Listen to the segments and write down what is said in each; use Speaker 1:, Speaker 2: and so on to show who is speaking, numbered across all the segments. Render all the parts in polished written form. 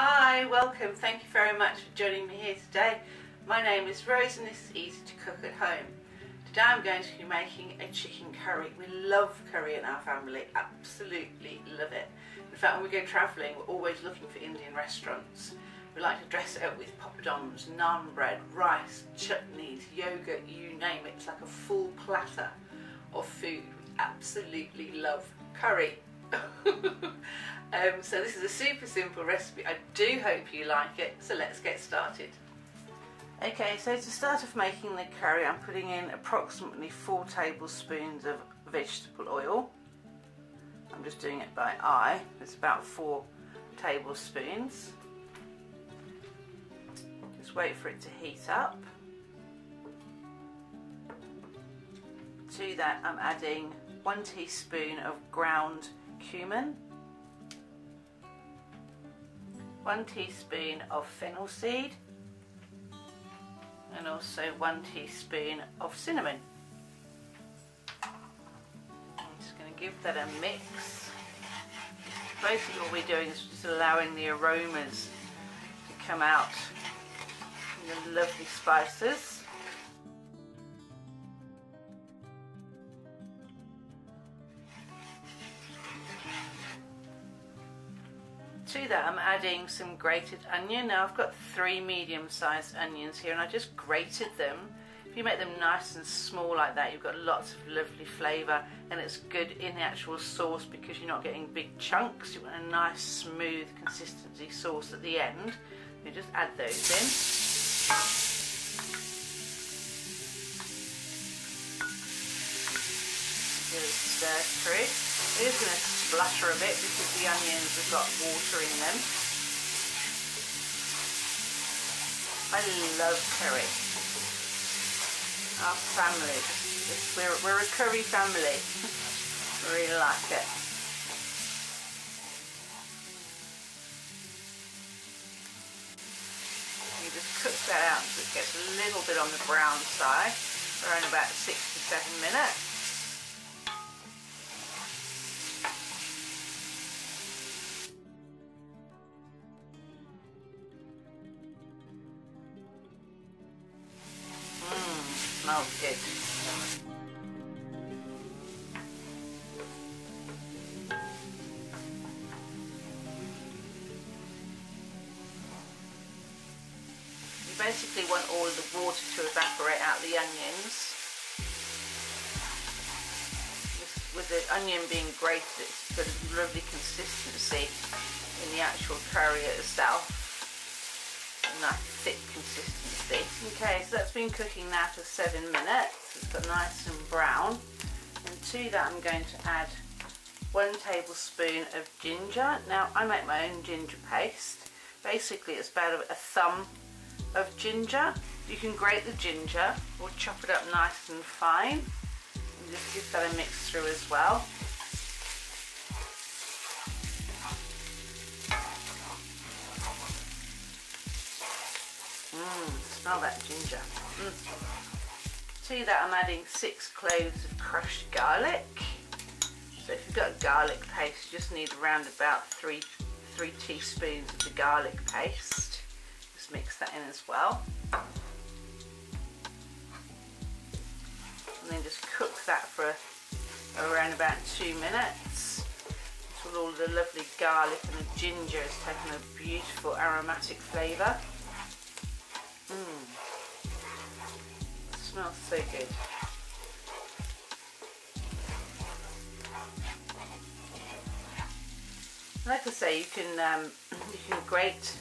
Speaker 1: Hi, welcome. Thank you very much for joining me here today. My name is Rose and this is Easy to Cook at Home. Today I'm going to be making a chicken curry. We love curry in our family, absolutely love it. In fact, when we go travelling, we're always looking for Indian restaurants. We like to dress it up with poppadoms, naan bread, rice, chutneys, yogurt, you name it. It's like a full platter of food. We absolutely love curry. So this is a super simple recipe. I do hope you like it, so let's get started. Okay, so to start off making the curry, I'm putting in approximately 4 tablespoons of vegetable oil. I'm just doing it by eye. It's about 4 tablespoons. Just wait for it to heat up. To that I'm adding 1 teaspoon of ground cumin, 1 teaspoon of fennel seed, and also 1 teaspoon of cinnamon. I'm just going to give that a mix. Basically what we're doing is just allowing the aromas to come out from the lovely spices. To that I'm adding some grated onion. Now I've got 3 medium-sized onions here and I just grated them. If you make them nice and small like that, you've got lots of lovely flavour and it's good in the actual sauce because you're not getting big chunks. You want a nice smooth consistency sauce at the end. You just add those in. Really stir through. It is going to splutter a bit because the onions have got water in them. I love curry. Our family, we're a curry family. We really like it. You just cook that out so it gets a little bit on the brown side for around about 6 to 7 minutes. Smells good. You basically want all of the water to evaporate out the onions. With the onion being grated, it's got a lovely consistency in the actual curry itself. A nice thick consistency. Okay, so that's been cooking now for 7 minutes. It's got nice and brown. And to that I'm going to add 1 tablespoon of ginger. Now I make my own ginger paste. Basically it's about a thumb of ginger. You can grate the ginger or chop it up nice and fine. And just give that a mix through as well. Smell that ginger. To that I'm adding 6 cloves of crushed garlic. So if you've got a garlic paste, you just need around about 3 teaspoons of the garlic paste. Just mix that in as well. And then just cook that for around about 2 minutes until all the lovely garlic and the ginger has taken a beautiful aromatic flavour. It smells so good. Like I say, you can grate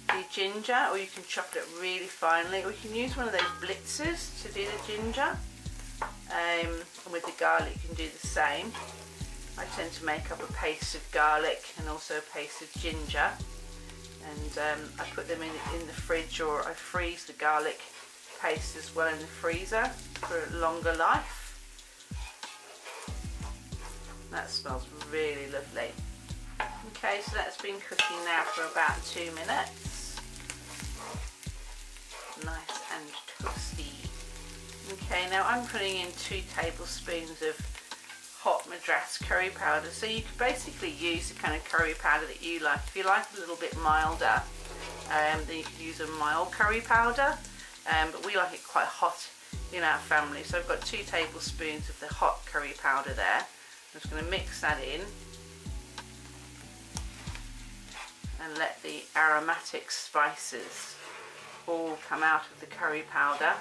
Speaker 1: the ginger, or you can chop it up really finely, or you can use one of those blitzers to do the ginger. And with the garlic, you can do the same. I tend to make up a paste of garlic and also a paste of ginger. And I put them in the fridge, or I freeze the garlic paste as well in the freezer for a longer life. That smells really lovely. Okay, so that's been cooking now for about 2 minutes. Nice and toasty. Okay, now I'm putting in 2 tablespoons of hot Madras curry powder. So you can basically use the kind of curry powder that you like. If you like a little bit milder, then you can use a mild curry powder, but we like it quite hot in our family. So I've got 2 tablespoons of the hot curry powder there. I'm just going to mix that in and let the aromatic spices all come out of the curry powder.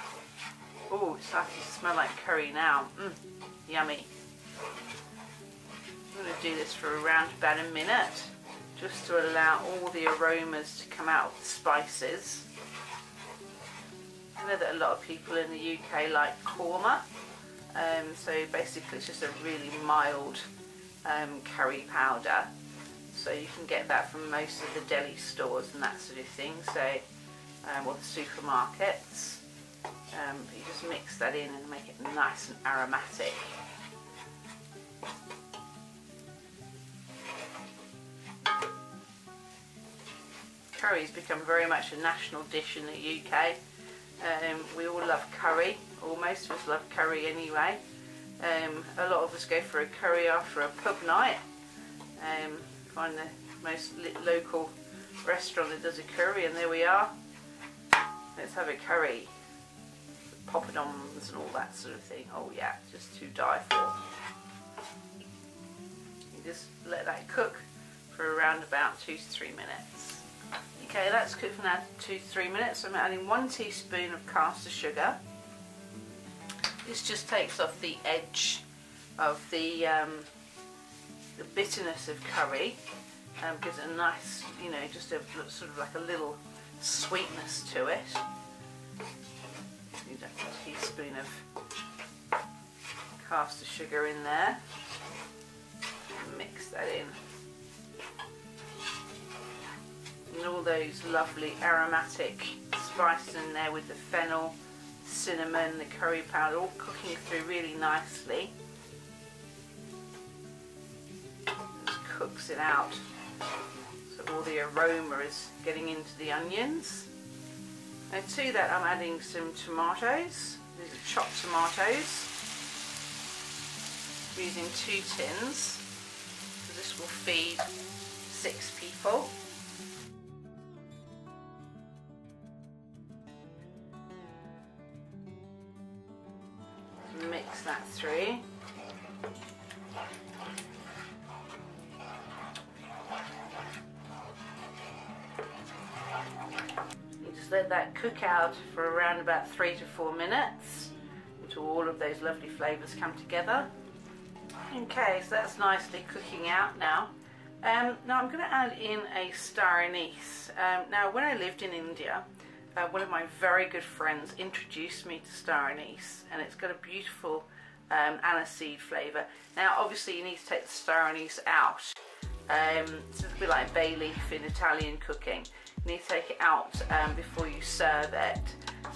Speaker 1: Oh, it's starting to smell like curry now. Yummy. I'm going to do this for around about a minute, just to allow all the aromas to come out of the spices. I know that a lot of people in the UK like korma, so basically it's just a really mild curry powder. So you can get that from most of the deli stores and that sort of thing, so or the supermarkets. But you just mix that in and make it nice and aromatic. Curry's become very much a national dish in the UK. We all love curry, or most of us love curry anyway. A lot of us go for a curry after a pub night. Find the most local restaurant that does a curry, and there we are. Let's have a curry. Poppadoms and all that sort of thing. Oh yeah, just to die for. You just let that cook for around about 2 to 3 minutes. Okay, that's cooked for now 2 to 3 minutes. I'm adding 1 teaspoon of caster sugar. This just takes off the edge of the bitterness of curry, gives it a nice, you know, just a sort of like a little sweetness to it. Need a teaspoon of caster sugar in there. Mix that in. And all those lovely aromatic spices in there with the fennel, cinnamon, the curry powder, all cooking through really nicely. Just cooks it out so all the aroma is getting into the onions. And to that I'm adding some tomatoes. These are chopped tomatoes. I'm using 2 tins. So this will feed 6 people. Mix that through. Just let that cook out for around about 3 to 4 minutes until all of those lovely flavours come together. Okay, so that's nicely cooking out now. Now I'm going to add in a Star Anise. Now when I lived in India, one of my very good friends introduced me to Star Anise, and it's got a beautiful aniseed flavour. Now obviously you need to take the Star Anise out. So it's a bit like bay leaf in Italian cooking. You need to take it out before you serve it.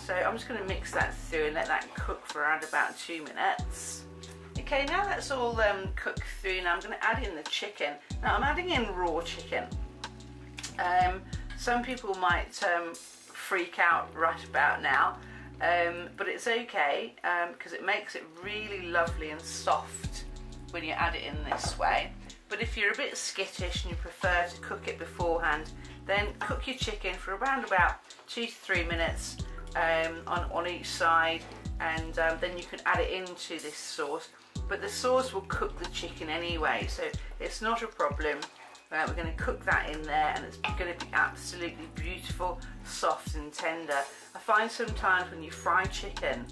Speaker 1: So I'm just going to mix that through and let that cook for around about 2 minutes. Okay, now that's all cooked through. Now I'm going to add in the chicken. Now I'm adding in raw chicken. Some people might freak out right about now, but it's okay because it makes it really lovely and soft when you add it in this way. But if you're a bit skittish and you prefer to cook it beforehand, then cook your chicken for around about 2 to 3 minutes on each side, and then you can add it into this sauce. But the sauce will cook the chicken anyway, so it's not a problem. We're going to cook that in there, and it's going to be absolutely beautiful, soft and tender. I find sometimes when you fry chicken,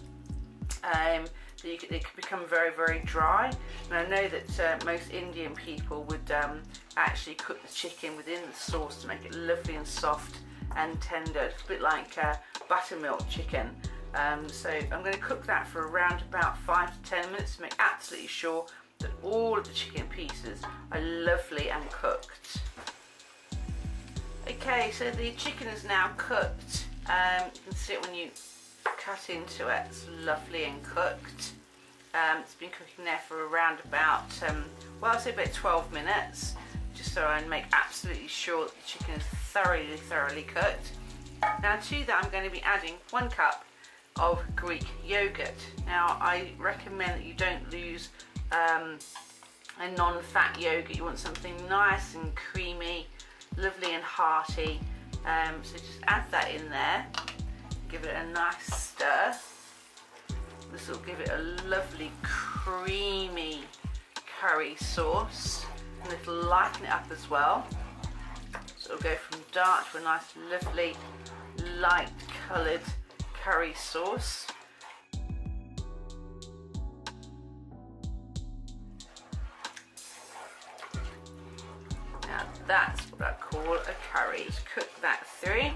Speaker 1: it can become very, very dry. And I know that most Indian people would actually cook the chicken within the sauce to make it lovely and soft and tender. It's a bit like buttermilk chicken. So I'm going to cook that for around about 5 to 10 minutes to make absolutely sure that all of the chicken pieces are lovely and cooked. Okay, so the chicken is now cooked. You can see it when you cut into it. It's lovely and cooked. It's been cooking there for around about, well, I'd say about 12 minutes, just so I make absolutely sure that the chicken is thoroughly cooked. Now to that I'm going to be adding 1 cup of Greek yogurt. Now I recommend that you don't use a non-fat yogurt. You want something nice and creamy, lovely and hearty. So just add that in there. Give it a nice stir. This will give it a lovely creamy curry sauce, and it'll lighten it up as well. So it'll go from dark to a nice lovely light coloured curry sauce. Now that's what I call a curry. Just cook that through.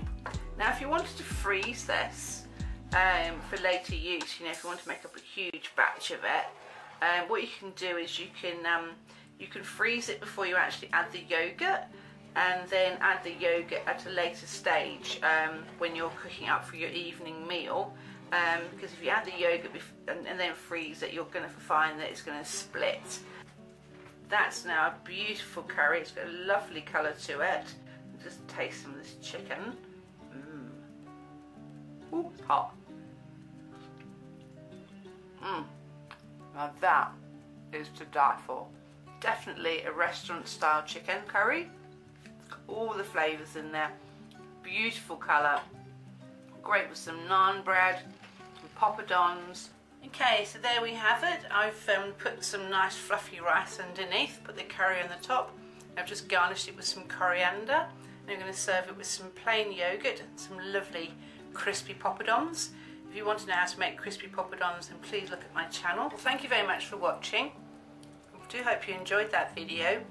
Speaker 1: Now if you wanted to freeze this for later use, you know, if you want to make up a huge batch of it, what you can do is you can freeze it before you actually add the yogurt, and then add the yogurt at a later stage when you're cooking up for your evening meal, because if you add the yogurt and then freeze it, you're going to find that it's going to split. That's now a beautiful curry. It's got a lovely colour to it. Just taste some of this chicken. Ooh, it's hot. Now that is to die for. Definitely a restaurant style chicken curry. It's got all the flavours in there. Beautiful colour. Great with some naan bread, some poppadoms. Okay, so there we have it. I've put some nice fluffy rice underneath, put the curry on the top. I've just garnished it with some coriander. And I'm going to serve it with some plain yoghurt and some lovely crispy poppadoms. If you want to know how to make crispy poppadoms, then please look at my channel. Well, thank you very much for watching. I do hope you enjoyed that video.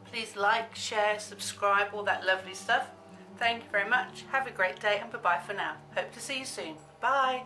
Speaker 1: Please like, share, subscribe, all that lovely stuff. Thank you very much. Have a great day and bye-bye for now. Hope to see you soon. Bye.